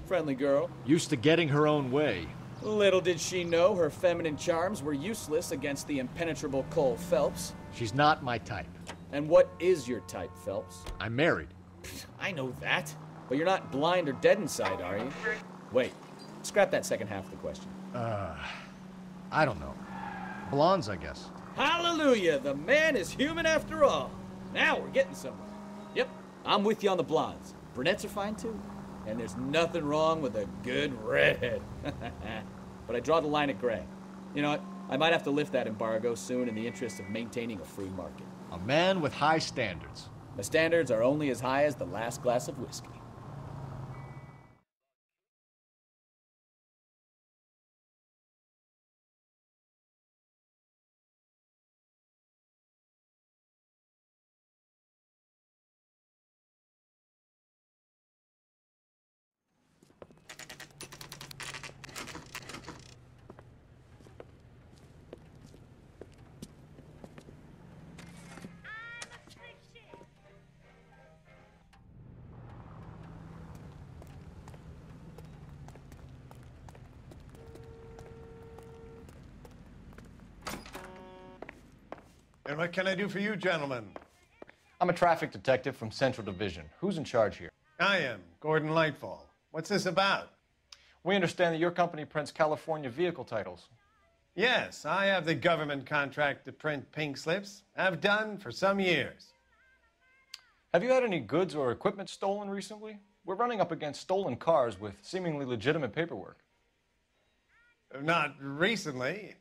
Friendly girl. Used to getting her own way. Little did she know her feminine charms were useless against the impenetrable Cole Phelps. She's not my type. And what is your type, Phelps? I'm married. I know that. But you're not blind or dead inside, are you? Wait. Scrap that second half of the question. I don't know. Blondes, I guess. Hallelujah! The man is human after all. Now we're getting somewhere. Yep, I'm with you on the blondes. Brunettes are fine too. And there's nothing wrong with a good redhead. But I draw the line at gray. You know what? I might have to lift that embargo soon in the interest of maintaining a free market. A man with high standards. The standards are only as high as the last glass of whiskey. And what can I do for you, gentlemen? I'm a traffic detective from Central Division. Who's in charge here? I am, Gordon Lightfall. What's this about? We understand that your company prints California vehicle titles. Yes, I have the government contract to print pink slips. I've done for some years. Have you had any goods or equipment stolen recently? We're running up against stolen cars with seemingly legitimate paperwork. Not recently.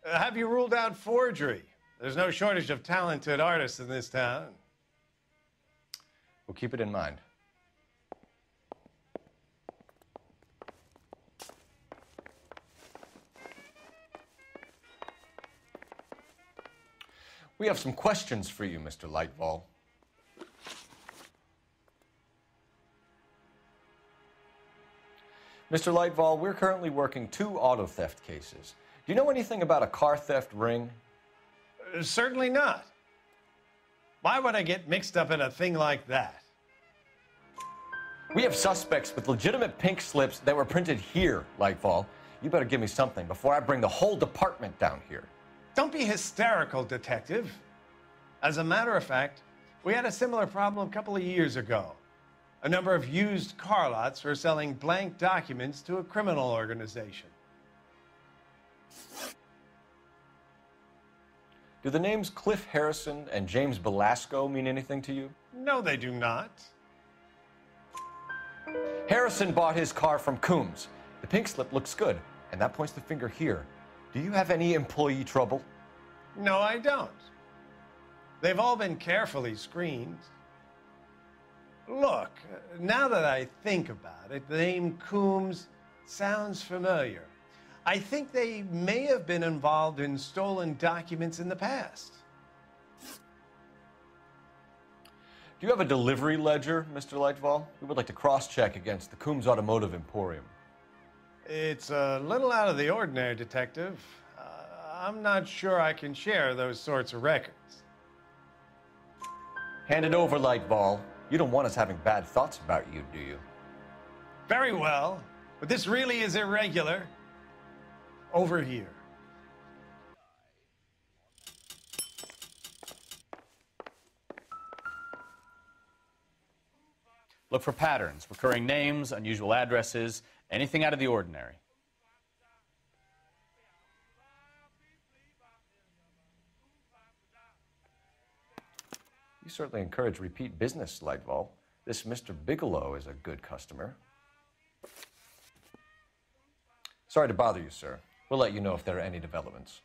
Have you ruled out forgery? There's no shortage of talented artists in this town. We'll keep it in mind. We have some questions for you, Mr. Lightfall. Mr. Lightfall, we're currently working 2 auto theft cases. Do you know anything about a car theft ring? Certainly not. Why would I get mixed up in a thing like that? We have suspects with legitimate pink slips that were printed here, Lightfall. You better give me something before I bring the whole department down here. Don't be hysterical, Detective. As a matter of fact, we had a similar problem a couple of years ago. A number of used car lots were selling blank documents to a criminal organization. Do the names Cliff Harrison and James Belasco mean anything to you? No, they do not. Harrison bought his car from Coombs. The pink slip looks good, and that points the finger here. Do you have any employee trouble? No, I don't. They've all been carefully screened. Look, now that I think about it, the name Coombs sounds familiar. I think they may have been involved in stolen documents in the past. Do you have a delivery ledger, Mr. Lightfall? We would like to cross-check against the Coombs Automotive Emporium. It's a little out of the ordinary, Detective. I'm not sure I can share those sorts of records. Hand it over, Lightfall. You don't want us having bad thoughts about you, do you? Very well, but this really is irregular. Over here. Look for patterns, recurring names, unusual addresses, anything out of the ordinary. You certainly encourage repeat business, Lightval. This Mr. Bigelow is a good customer. Sorry to bother you, sir. We'll let you know if there are any developments.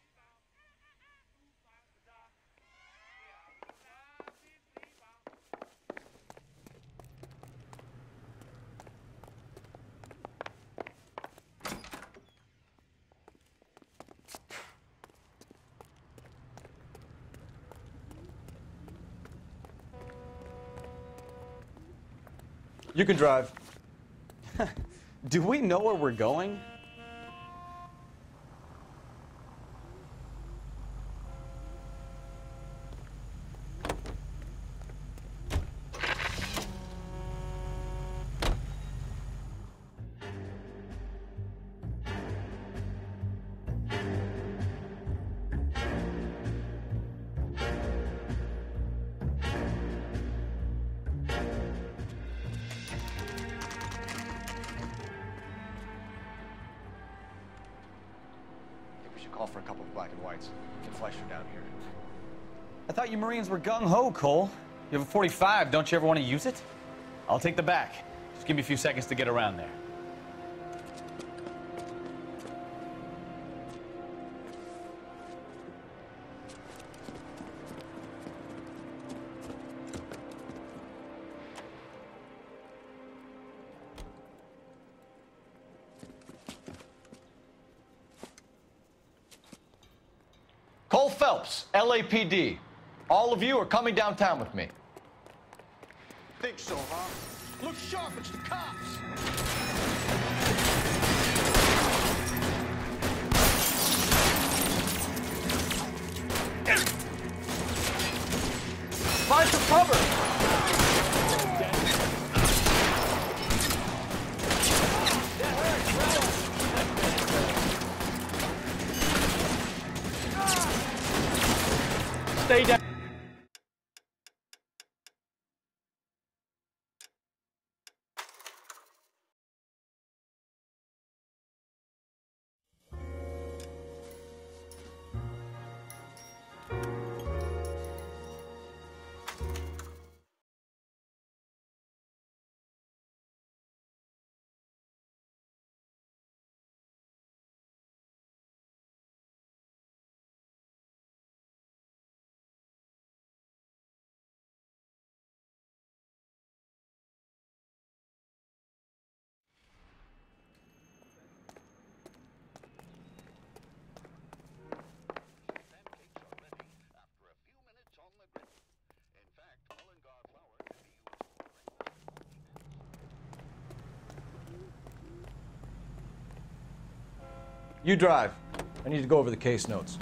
You can drive. Do we know where we're going? Call for a couple of black and whites. Get Fleischer down here. I thought you Marines were gung-ho, Cole. You have a 45. Don't you ever want to use it? I'll take the back. Just give me a few seconds to get around there. Cole Phelps, LAPD. All of you are coming downtown with me. Think so, huh? Look sharp, it's the cops! Find some cover! Stay down. You drive. I need to go over the case notes.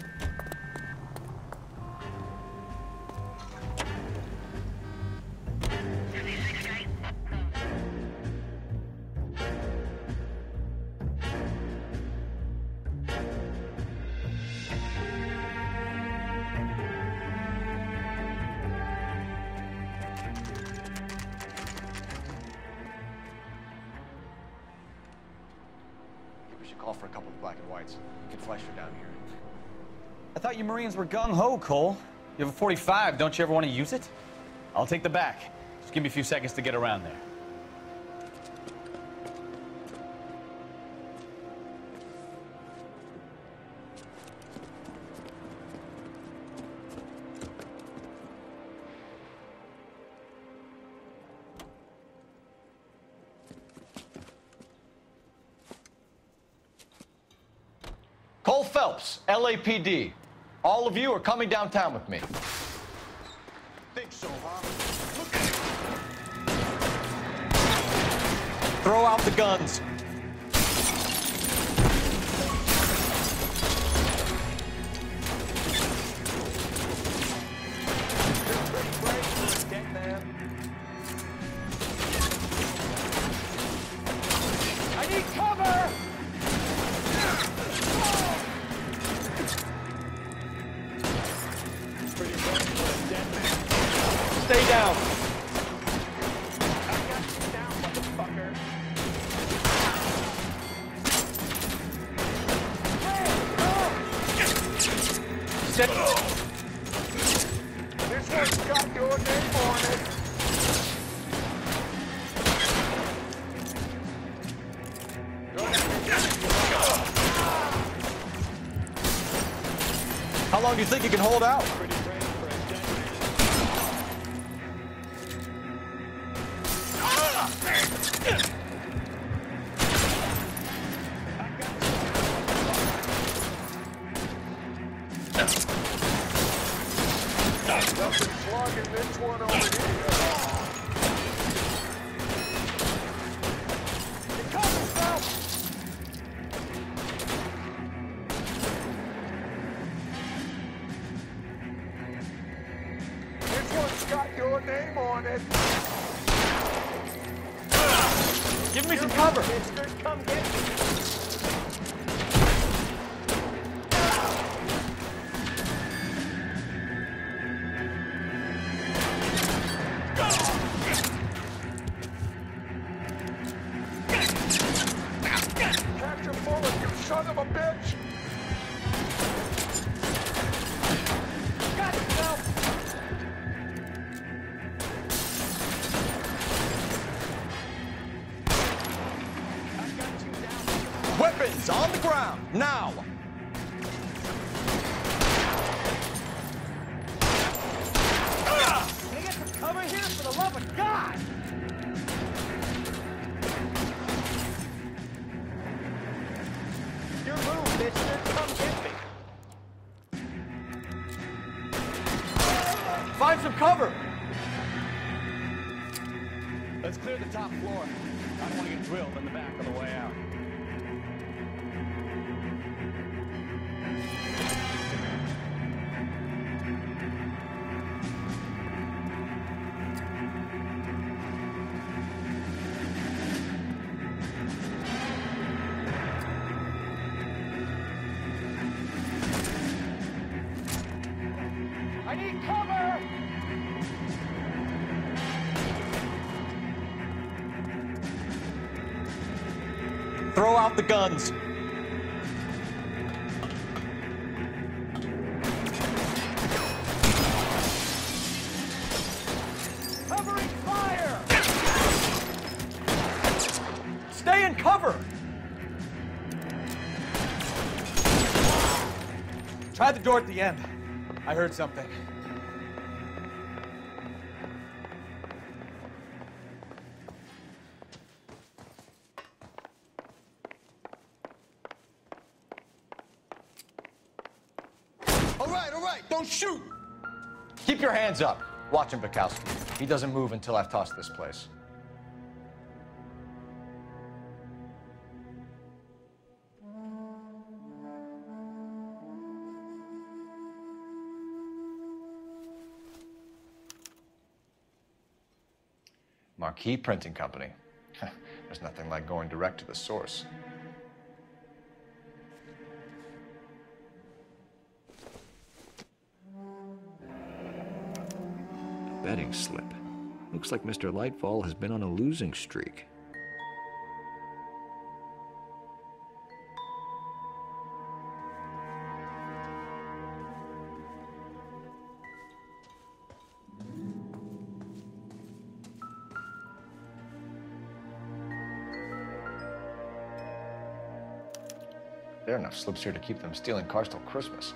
Call for a couple of black and whites. Get Fleischer down here. I thought you Marines were gung-ho, Cole. You have a 45. Don't you ever want to use it? I'll take the back. Just give me a few seconds to get around there. Cole Phelps, LAPD. All of you are coming downtown with me. Think so, huh? Throw out the guns. Stay down. This one's got your name on it. How long do you think you can hold out? Nothing slugging this one over here. You're coming, Phelps. This one's got your name on it. Give me some cover. Mister, come get me. Catch a bullet, you son of a bitch! Got it, Phelps. Weapons on the ground, now! Can I get some cover here for the love of God? Your move, mister. Come get me. Find some cover. Let's clear the top floor. I don't want to get drilled in the back on the way out. I need cover! Throw out the guns. Covering fire! Stay in cover! Try the door at the end. I heard something. All right, don't shoot! Keep your hands up. Watch him, Bukowski. He doesn't move until I've tossed this place. Marquee Printing Company. There's nothing like going direct to the source. Betting slip. Looks like Mr. Lightfall has been on a losing streak. There are enough slips here to keep them stealing cars till Christmas.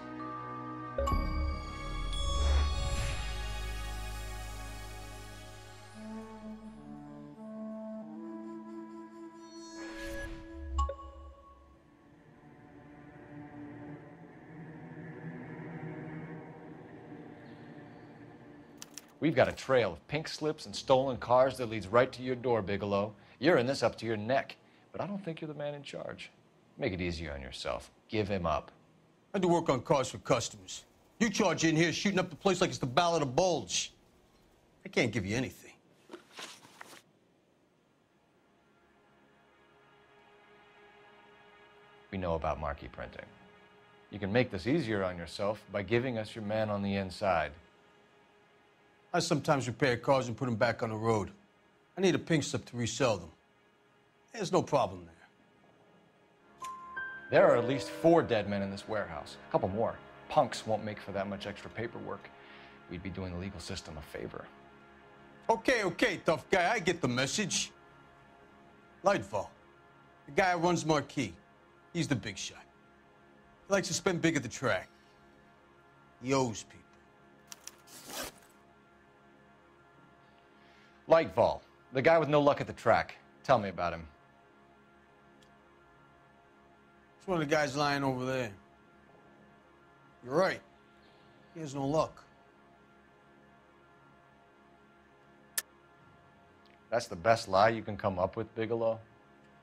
We've got a trail of pink slips and stolen cars that leads right to your door, Bigelow. You're in this up to your neck, but I don't think you're the man in charge. Make it easier on yourself. Give him up. I do work on cars for customers. You charge in here shooting up the place like it's the Ballad of Bulge. I can't give you anything. We know about marquee printing. You can make this easier on yourself by giving us your man on the inside. I sometimes repair cars and put them back on the road. I need a pink slip to resell them. There's no problem there. There are at least 4 dead men in this warehouse. A couple more. Punks won't make for that much extra paperwork. We'd be doing the legal system a favor. Okay, tough guy. I get the message. Lightfall, the guy who runs Marquis. He's the big shot. He likes to spend big at the track. He owes people. Lightfall, the guy with no luck at the track. Tell me about him. It's one of the guys lying over there. You're right. He has no luck. That's the best lie you can come up with, Bigelow?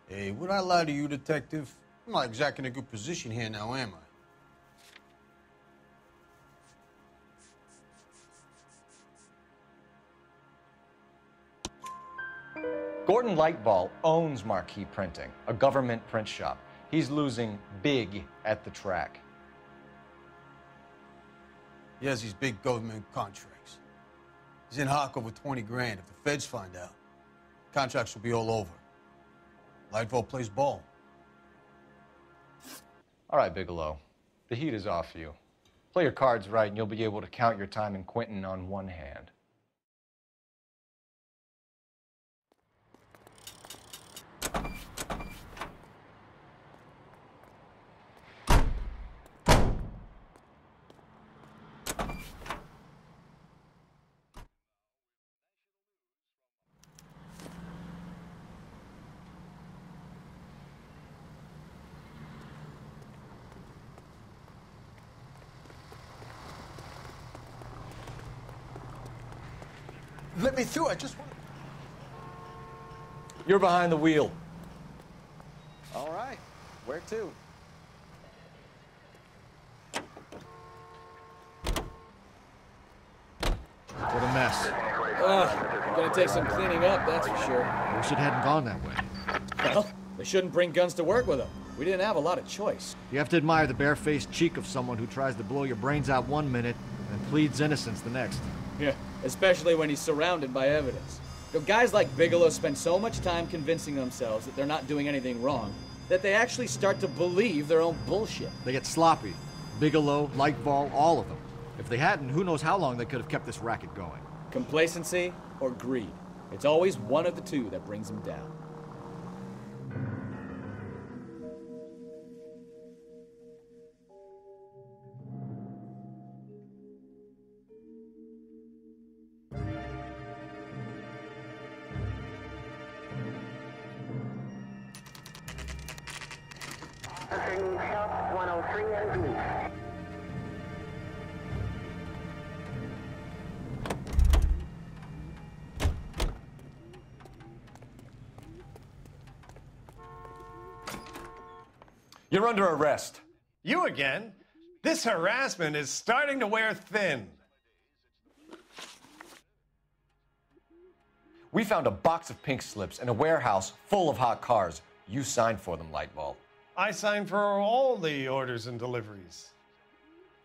Hey, would I lie to you, detective? I'm not exactly in a good position here now, am I? Gordon Lightball owns Marquis Printing, a government print shop. He's losing big at the track. He has these big government contracts. He's in hock over 20 grand. If the feds find out, contracts will be all over. Lightfall plays ball. All right, Bigelow. The heat is off you. Play your cards right, and you'll be able to count your time in Quentin on one hand. Let me through. I just want. You're behind the wheel. All right. Where to? What a mess. Gonna take some cleaning up, that's for sure. Wish it hadn't gone that way. Well, they shouldn't bring guns to work with them. We didn't have a lot of choice. You have to admire the barefaced cheek of someone who tries to blow your brains out one minute and pleads innocence the next. Yeah, especially when he's surrounded by evidence. You know, guys like Bigelow spend so much time convincing themselves that they're not doing anything wrong that they actually start to believe their own bullshit. They get sloppy. Bigelow, Lightball, all of them. If they hadn't, who knows how long they could have kept this racket going. Complacency or greed. It's always one of the two that brings them down. Help 103 and B. You're under arrest. You again? This harassment is starting to wear thin. We found a box of pink slips in a warehouse full of hot cars. You signed for them, Lightball. I signed for all the orders and deliveries.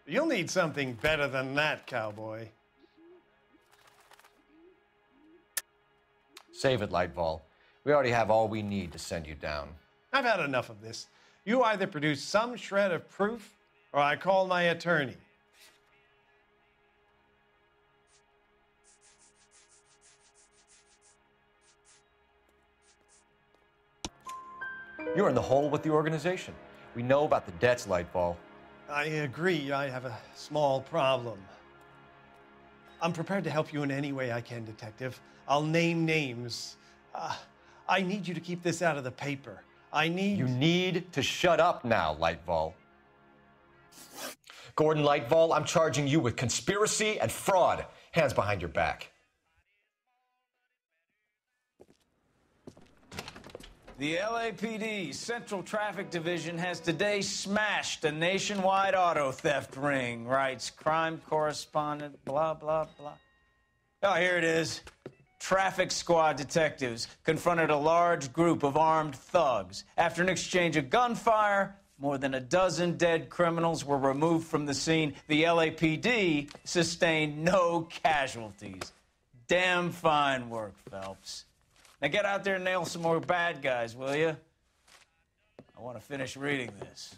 You'll need something better than that, cowboy. Save it, Lightball. We already have all we need to send you down. I've had enough of this. You either produce some shred of proof, or I call my attorney. You're in the hole with the organization. We know about the debts, Lightball. I agree. I have a small problem. I'm prepared to help you in any way I can, Detective. I'll name names. I need you to keep this out of the paper. You need to shut up now, Lightball. Gordon Lightball, I'm charging you with conspiracy and fraud. Hands behind your back. The LAPD Central Traffic Division has today smashed a nationwide auto theft ring, writes crime correspondent, blah, blah, blah. Oh, here it is. Traffic squad detectives confronted a large group of armed thugs. After an exchange of gunfire, More than a dozen dead criminals were removed from the scene. The LAPD sustained no casualties. Damn fine work, Phelps. Now get out there and nail some more bad guys, will you? I want to finish reading this.